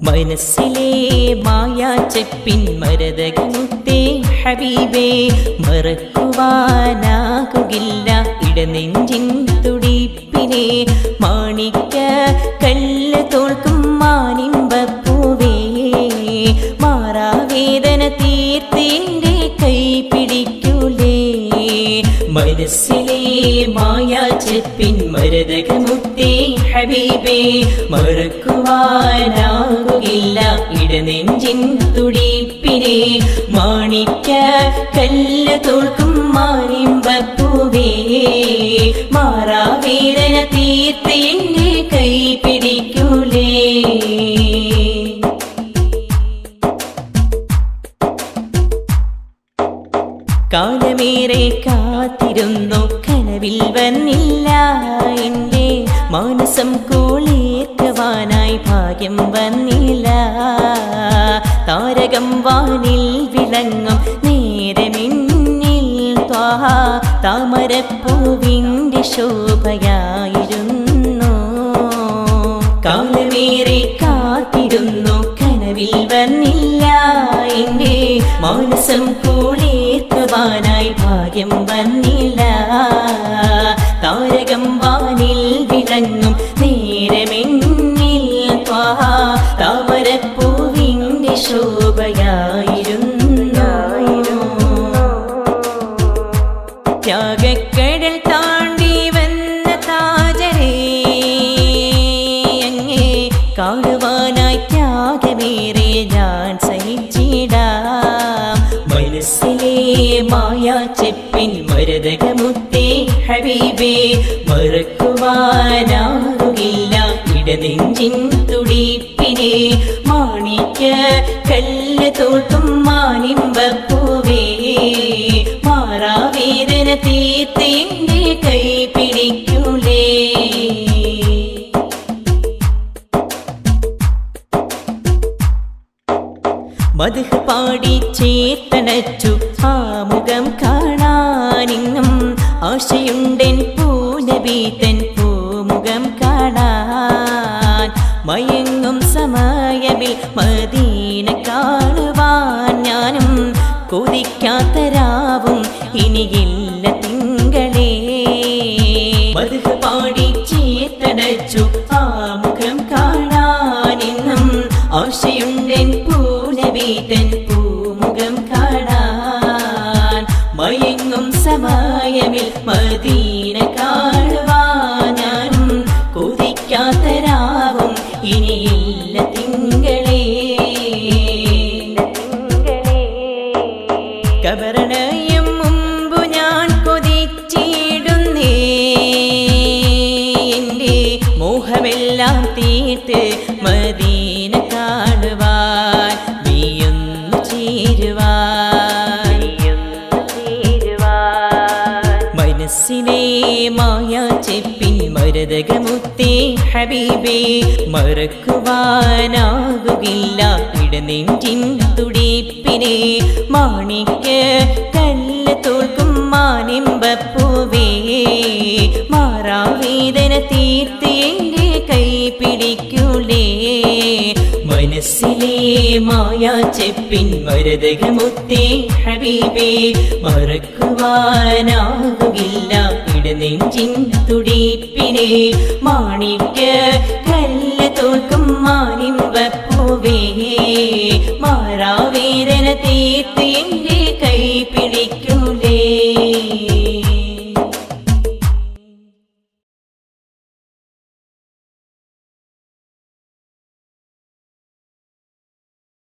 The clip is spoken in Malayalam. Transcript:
മനസ്സിലെ മായാച്ചെപ്പിൻ മരതകമുത്തേ ഹബീബേ, മറക്കുവാനാകുകില്ല ഇടനെഞ്ചിൻ തുടിപ്പിനെ. മാണിക്ക കല്ല് തോൽക്കും മാനിമ്പപ്പൂവേ, മാറാവേദന തീർത്തേൻ്റെ കൈ പിടിക്കൂലേ. മനസ്സിലെ മായാച്ചെപ്പിൻ മരതകമുത്തേ ഹബീബേ, മറക്കുവാനാകുകില്ല ഇടനെഞ്ചിൻ തുടിപ്പിനെ. മാണിക്ക കല്ല് തോൽക്കും മാനിമ്പപ്പൂവേ, മാറാവേദന തീർത്ത് എന്നെ കൈ പിടിക്കൂലേ. കാലമേറെ കാത്തിരുന്നു കനവിൽ വന്നില്ല എൻ്റെ മാനസം കുളിർക്കുവാനായി ഭാഗ്യം വന്നില്ല. താരകം വാനിൽ വിളങ്ങും നേരമിന്നിൽ ത്വാഹ താമരപ്പൂവിൻ്റെ ശോഭയായിരുന്നു. കാലമേറെ കാത്തിരുന്നു കനവിൽ വന്നില്ല എൻ്റെ മാനസം കുളിർക്കുവാനായി ഭാഗ്യം വന്നില്ല. താരകം വാനിൽ വിളങ്ങും നേരമെന്നിൽ ത്വാഹ താമരപ്പൂവിൻ്റെ ശോഭയായിരുന്നു. ത്യാഗക്കടൽ താണ്ടി വന്ന താജരേ, അങ്ങേ കാണുവാനായി ത്യാഗമേറെ ഞാൻ സഹിച്ചിടാം. മനസ്സിലെ മായാച്ചെപ്പിൻ മരതകമുത്തേ ഹബീബേ, മറക്കുവാനാകുകില്ല ഇടനെഞ്ചിൻ തുടിപ്പിനെ. മാണിക്ക കല്ല് തോൽക്കും മാനിമ്പപ്പൂവേ, മാറാവേദന തീർത്ത് എൻ്റെ കൈ പിടിക്കൂലേ. മദ്ഹ് പാടി ചേർത്തണച്ചു ആ മുഖം കാണാനിന്നും ആശയുണ്ടെൻ പൂനബീതൻ പൂമുഖം കാണാൻ. മയങ്ങും സമയമിൽ മദീന കാണുവാൻ ഞാനും കൊതിക്കാത്ത രാവും ഇനിയില്ല തിങ്കളേ. മദ്ഹ് പാടി ചേർത്തണച്ചു ആ മുഖം കാണാനിന്നും ആശയുണ്ടെൻ പൂനബീതൻ പൂമുഖം കാണാൻ. മയങ്ങും സമയമിൽ മദീന കാണുവാൻ ഞാനും കൊതിക്കാത്ത രാവും ഇനിയില്ല തിങ്കളേ. കബറണയും മുമ്പു ഞാൻ കൊതിച്ചിടുന്നേ, എൻ്റെ മോഹമെല്ലാം തീർത്ത് മദീന കാണുവാൻ നീയൊന്നു ചേരുവാൻ. മനസ്സിനെ മായാച്ചെപ്പിൻ മരതകമുത്തേ ഹബീബേ, മറക്കുവാനാകുകില്ല ഇടനെഞ്ചിൻ തുടിപ്പിനെ. മാണിക്ക കല്ല് തോൽക്കും മാനിമ്പപ്പൂവേ, മാറാവേദന തീർത്ത് എൻ്റെ കൈ പിടിക്കൂലേ. മനസ്സിലെ മായാച്ചെപ്പിൻ മരതകമുത്തേ ഹബീബേ, മറക്കുവാനാകുകില്ല ഇടനെഞ്ചിൻ തുടിപ്പിനെ. മാണിക്ക കല്ല് തോൽക്കും മാനിമ്പപ്പൂവേ, മാറാവേദന തീർത്ത് എൻ്റെ കൈ